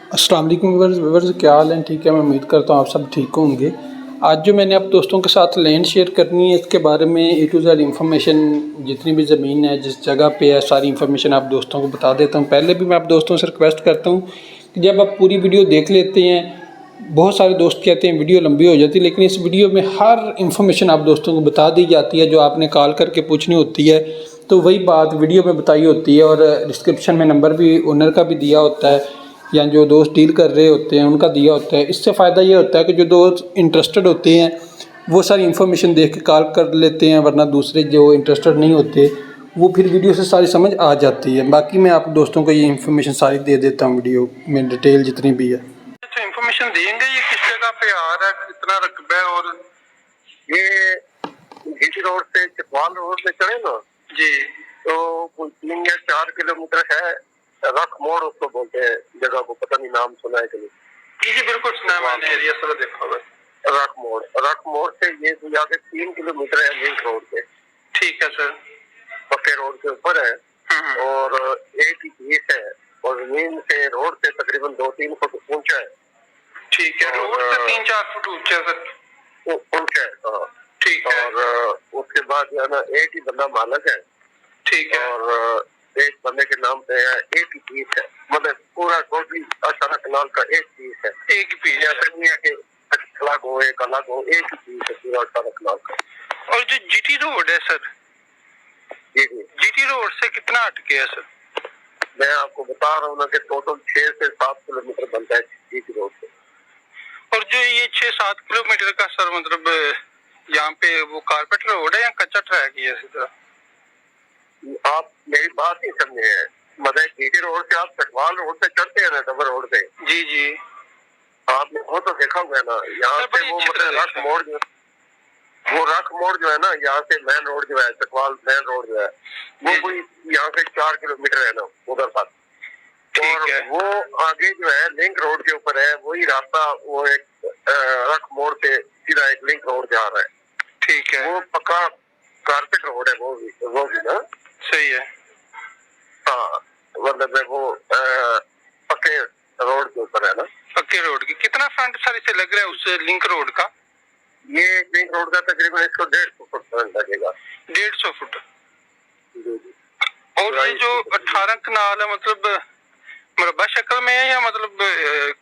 अस्सलाम वालेकुम व्यूअर्स, क्या हाल है? ठीक है, मैं उम्मीद करता हूँ आप सब ठीक होंगे। आज जो मैंने आप दोस्तों के साथ लैंड शेयर करनी है, इसके बारे में ए टू जेड इंफॉर्मेशन, जितनी भी ज़मीन है, जिस जगह पे है, सारी इन्फॉर्मेशन आप दोस्तों को बता देता हूँ। पहले भी मैं आप दोस्तों से रिक्वेस्ट करता हूँ कि जब आप पूरी वीडियो देख लेते हैं, बहुत सारे दोस्त कहते हैं वीडियो लंबी हो जाती है, लेकिन इस वीडियो में हर इन्फॉर्मेशन आप दोस्तों को बता दी जाती है जो आपने कॉल करके पूछनी होती है। तो वही बात वीडियो में बताई होती है, और डिस्क्रिप्शन में नंबर भी ओनर का भी दिया होता है, या जो दोस्त डील कर रहे होते हैं उनका दिया होता है। इससे फ़ायदा ये होता है कि जो दोस्त इंटरेस्टेड होते हैं वो सारी इन्फॉर्मेशन देख के कॉल कर लेते हैं, वरना दूसरे जो इंटरेस्टेड नहीं होते वो फिर वीडियो से सारी समझ आ जाती है। बाकी मैं आप दोस्तों को ये इन्फॉर्मेशन सारी दे देता हूँ वीडियो में, डिटेल जितनी भी है। अच्छा, इन्फॉर्मेशन देंगे ये किस जगह पे आ रहा है, कितना रकबा है? और ये जीटी रोड से चकवाल रोड में चढ़े ना जी, तो कोई 3 या 4 किलोमीटर है, रख मोड़ उसको बोलते हैं जगह को, पता नहीं नाम सुना है कि नहीं। जी जी बिल्कुल सुना है मैंने, एरिया सारा देखा हुआ है। रख मोड़ से ये आगे 3 किलोमीटर है लिंक रोड पे। ठीक है सर। पक्के रोड के ऊपर है और एक ही पीस है, और जमीन से रोड से तकरीबन 2-3 फुट ऊंचा है। ठीक है, रोड से 3-4 फुट ऊंचा सर। ऊंचा है, हाँ ठीक है। और उसके बाद जो है ना एक ही बंदा मालक है। ठीक है। और एक बंदे के नाम पे है, एक ही पीस है, मतलब पूरा टोटली 18 कनाल का एक पीस है। एक ही पीस ऐसा नहीं है कि अलग हो एक अलग हो, एक ही पीस है पूरा 18 कनाल का। और जो जीटी रोड है सर, जी जी, जीटी रोड से कितना हटके है सर? मैं आपको बता रहा हूँ ना कि टोटल 6 से 7 किलोमीटर बनता है जीटी रोड से। और जो ये 6-7 किलोमीटर का सर, मतलब यहाँ पे वो कारपेट रोड है या कच्चा ट्रैक ही है सीधा? आप मेरी बात नहीं समझे हैं, मतलब जीटी रोड से आप चकवाल रोड से चढ़ते हैं ना, डबर रोड से। जी जी, आपने वो तो देखा हुआ है ना, यहाँ से वो मतलब रख मोड़ जो, वो रख मोड़ जो है ना, यहाँ से मेन रोड जो है, चकवाल मेन रोड जो है, वो कोई यहाँ से 4 किलोमीटर है ना उधर तक। और वो आगे जो है लिंक रोड के ऊपर है, वही रास्ता वो एक रख मोड़ से सीधा एक लिंक रोड जा रहा है। ठीक है, वो पक्का कारपेट रोड है, वो भी ना सही है। हाँ, मतलब वो पक्के रोड के ऊपर है ना। पक्के रोड की कितना फ्रंट सर इसे लग रहा है उस लिंक रोड का? ये लिंक रोड का तकरीबन इसको 150 फुट फ्रंट लगेगा। 150 फुट। जी जी। और ये जो 18 कनाल है, मतलब मरबा शक्ल में है या मतलब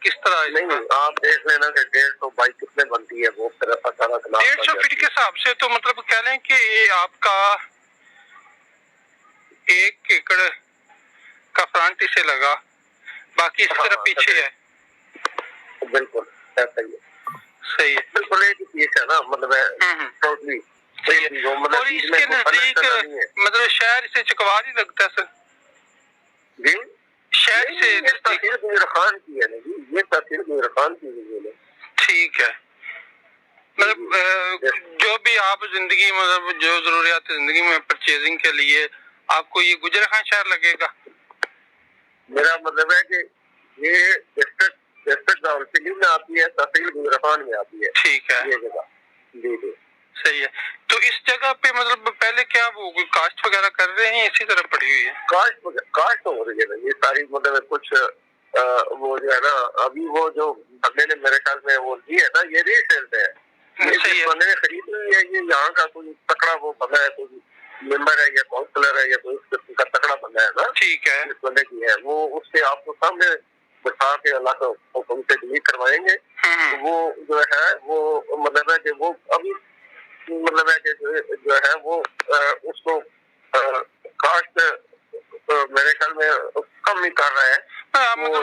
किस तरह? नहीं, आप देख लेना कि 150 बाई कितने बनती है वो 18 कनाल। 150 फीट के हिसाब से तो मतलब कह लें कि ये आपका 1 एकड़ का फ्रंट इसे लगा, बाकी इस तरफ पीछे है। बिल्कुल ऐसा ही है, सही है। बिल्कुल एक ही पीस है ना, मतलब टोटली। और इसके नजदीक मतलब शहर से चकवाल ही लगता है सर? जी, शहर से तहसील गुजर खान की है ना जी, ये तहसील गुजर खान की है। ठीक है, मतलब जो भी आप जिंदगी, मतलब जो जरूरियात जिंदगी में परचेजिंग के लिए आपको ये गुजर खान शहर लगेगा। मेरा मतलब है कि ये डिस्ट्रिक्ट रावलपिंडी में आती है, तहसील गुजर खान में आती है। ठीक है, ये जगह। जी जी, सही है। तो इस जगह पे मतलब पहले क्या वो कास्ट वगैरह कर रहे हैं, इसी तरह पड़ी हुई है? कास्ट हो रही है ना ये सारी, मतलब कुछ वो जो है ना, अभी वो जो बंदे ने मेरे ख्याल में वो ली है ना, ये रीसेल है। ये बंदे ने खरीद ली है, ये यहाँ का कोई तकड़ा वो बंदा है, कोई मेंबर है या काउंसलर है या कोई इस किस्म का तकड़ा बंदा है ना। ठीक है, इस बंदे की है वो, उससे आपको सामने बिठा के अल्लाह का हुक्म से डिलीट करवाएंगे। तो वो जो है वो मतलब है कि वो अभी मतलब है कि जो है वो उसको कास्ट मेरे ख्याल में कम नहीं कर रहा है। मतलब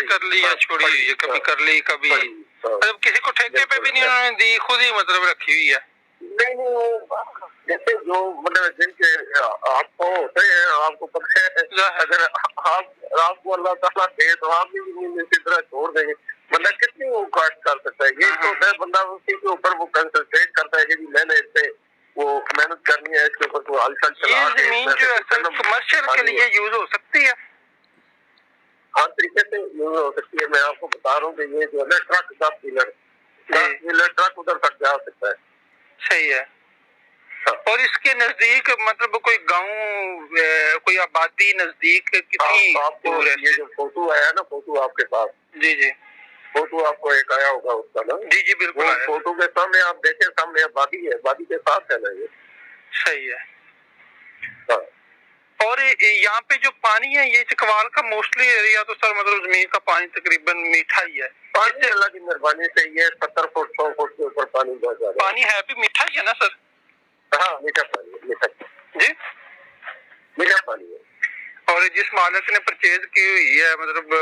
कर ली या छोड़ी हुई है, कभी कर ली कभी, मतलब किसी को ठेके पे भी नहीं उन्होंने दी, खुद ही मतलब रखी हुई है। नहीं, जैसे जो मतलब जिनके आपको होते हैं, आपको पता है, अगर आपको अल्लाह ताला दे तो आप भी जमीन इसी तरह छोड़ देंगे, मतलब कितनी वो कास्ट कर सकता है। ये तो होता है बंदा उसी के ऊपर वो कंसंट्रेट करता है कि मैंने इससे वो मेहनत करनी है, इसके ऊपर कोई हलचल चला। ये जमीन जो है कमर्शियल के लिए यूज हो सकती है, हर तरीके से यूज हो सकती है। मैं आपको बता रहा हूँ कि ये जो है ना ट्रक 10 व्हीलर ट्रक उधर तक जा सकता है। सही है। हाँ, اور اس کے नजदीक मतलब कोई गांव कोई आबादी नजदीक कितनी आपको दूर है? ये जो फोटो आया ना, फोटो आपके पास, जी जी फोटो आपको एक आया होगा उसका ना, जी जी बिल्कुल वो आया। फोटो के सामने आप देखें, सामने आबादी है, आबादी के साथ है ना ये। सही है। हाँ। और यहाँ पे जो पानी है ये चकवाल का मोस्टली एरिया तो सर मतलब जमीन का पानी तकरीबन मीठा ही है। पानी अल्लाह की मेहरबानी से ये 70 फुट 100 फुट के ऊपर पानी बहुत ज्यादा पानी है भी मीठा ही है ना सर? हाँ, मीठा पानी, मीठा जी मीठा पानी है। और जिस मालिक ने परचेज की हुई है मतलब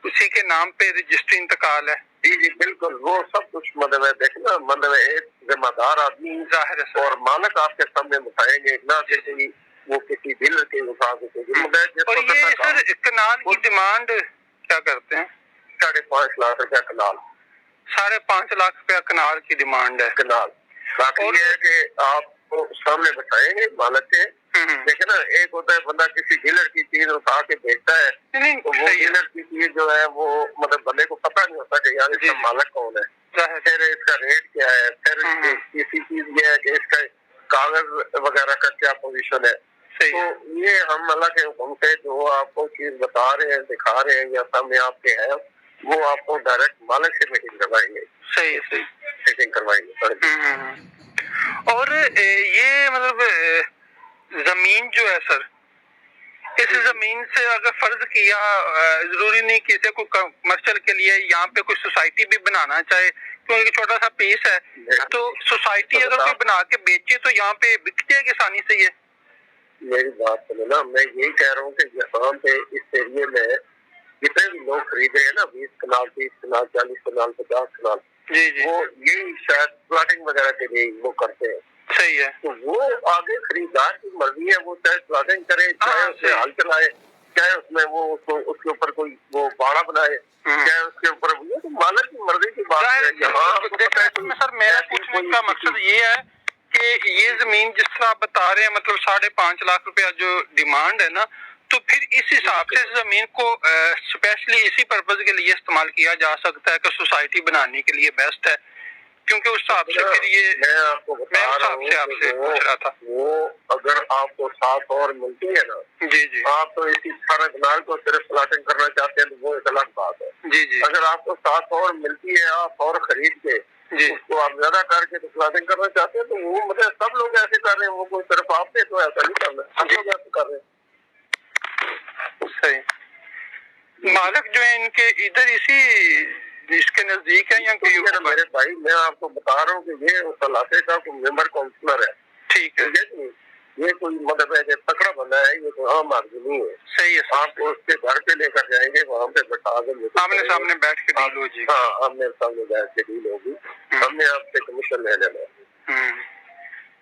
उसी के नाम पे रजिस्ट्री इंतकाल है? जी जी बिल्कुल, वो सब कुछ मतलब है, देखना मतलब एक जिम्मेदार आदमी जाहिर है सर। और मालिक आपके सामने बताएंगे ना कि वो किसी बिल के मुताबिक। और ये सर कनाल की डिमांड क्या करते हैं? 5.5 लाख रुपया कनाल। 5.5 लाख रुपया कनाल की डिमांड है। कनाल बाकी और ये है कि आपको सामने बताएंगे मालिक के। देखिए ना, एक होता है बंदा किसी डीलर की चीज उठा के बेचता है, तो वो डीलर की चीज जो है वो मतलब बंदे को पता नहीं होता कि यार इसका मालिक कौन है, फिर इसका रेट क्या है, फिर किसी चीज ये है कि इसका कागज वगैरह का क्या पोजीशन है। तो ये हम अल्लाह के हुक्म से जो आपको चीज बता रहे हैं, दिखा रहे हैं या सामने आपके हैं, वो आपको डायरेक्ट मालिक से मीटिंग करवाएंगे। सही सही मीटिंग करवाएंगे। और ये मतलब जमीन जो है सर, इस जमीन से अगर फर्ज किया जरूरी नहीं किसी को कमर्शियल के लिए यहाँ पे कोई सोसाइटी भी बनाना चाहे, क्योंकि छोटा सा पीस है, तो सोसाइटी अगर कोई बना के बेचे तो यहाँ पे बिक जाएगी आसानी से। ये मेरी बात सुनो ना, मैं यही कह रहा हूँ कि यहाँ पे इस एरिए में जितने भी लोग खरीद रहे हैं ना, 20 कनाल 30 कनाल 40 कनाल 50 कनाल, जी जी वो यही शायद प्लाटिंग वगैरह के लिए वो करते हैं। सही है। तो वो आगे खरीदार की मर्जी है, वो चाहे प्लाटिंग करे, चाहे उसमें हल चलाए, चाहे उसमें वो उसके ऊपर कोई वो बाड़ा बनाए, चाहे उसके ऊपर, ये तो मालिक की मर्जी की बात है। सर मेरा पूछने का मकसद ये है कि ये जमीन जिस तरह आप बता रहे हैं मतलब 5.5 लाख रुपया जो डिमांड है ना, तो फिर इस हिसाब से जमीन को स्पेशली इसी पर्पज के लिए इस्तेमाल किया जा सकता है कि सोसाइटी बनाने के लिए बेस्ट है, क्योंकि उस हिसाब से फिर ये मैं आपको बता रहा हूँ आपसे पूछ रहा था। वो अगर आपको 7 और मिलती है ना, जी जी, आप तो इसी 18 कनाल को सिर्फ प्लाटिंग करना चाहते हैं तो वो एक अलग बात है। जी जी, अगर आपको 7 और मिलती है, आप और खरीद के जी उसको आप ज्यादा करके तो प्लाटिंग करना चाहते हैं, तो वो मतलब सब लोग ऐसे कर रहे हैं, वो कोई सिर्फ आपने तो ऐसा नहीं करना, सब लोग ऐसे कर रहे हैं। सही। मालिक जो है इनके इधर इसी इसके नजदीक है या कहीं तो मेरे भाई, मैं आपको बता रहा हूँ कि ये उस इलाके का कोई मेंबर काउंसलर है। ठीक है, ये कोई मतलब है कि तकड़ा बंदा है, ये तो आम आदमी नहीं है। सही है। आपको उसके घर पे लेकर जाएंगे, वहाँ पे बैठा देंगे, आमने सामने बैठ के डील हो जी। हाँ, आमने सामने बैठ के डील होगी, हमने आपसे कमीशन ले लेना।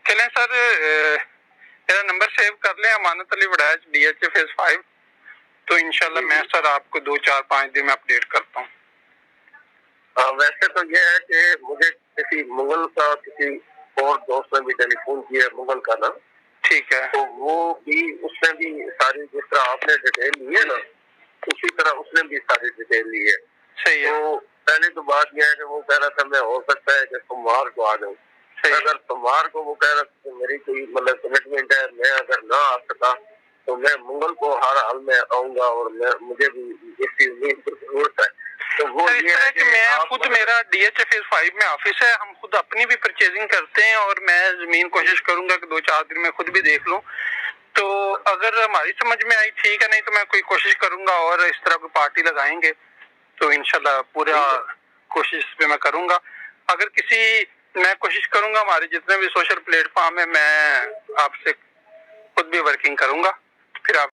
चलें सर, मेरा नंबर सेव कर लें, अमानत अली वड़ैच DH फेज 5, तो इंशाल्लाह मैं सर आपको 2-4-5 दिन में अपडेट करता हूँ। हाँ, वैसे तो ये है कि मुझे किसी मुगल का किसी और दोस्त ने भी टेलीफोन किया, मुगल का ना, ठीक है, तो वो भी उसने भी सारी जिस तरह आपने डिटेल ली है ना, उसी तरह उसने भी सारी डिटेल ली है। सही है। तो पहले तो बात यह है कि वो कह रहा था मैं हो सकता है कि सोमवार को आ जाऊँ। अगर सोमवार को वो कह रहा था कि मेरी कोई मतलब कमिटमेंट है, मैं अगर ना आ सका तो मैं मंगल को हर हाल में आऊंगा, और मुझे भी इसी उम्मीद की जरूरत है। तो वो ये है कि मैं खुद, मेरा DH फेज 5 में ऑफिस है, हम खुद अपनी भी परचेजिंग करते हैं, और मैं जमीन कोशिश करूंगा कि 2-4 दिन में खुद भी देख लूं। तो अगर हमारी समझ में आई ठीक है, नहीं तो मैं कोई कोशिश करूंगा और इस तरह कोई पार्टी लगाएंगे तो इंशाल्लाह पूरा कोशिश पे मैं करूंगा। अगर मैं कोशिश करूंगा हमारे जितने भी सोशल प्लेटफॉर्म है मैं आपसे खुद भी वर्किंग करूंगा, फिर आप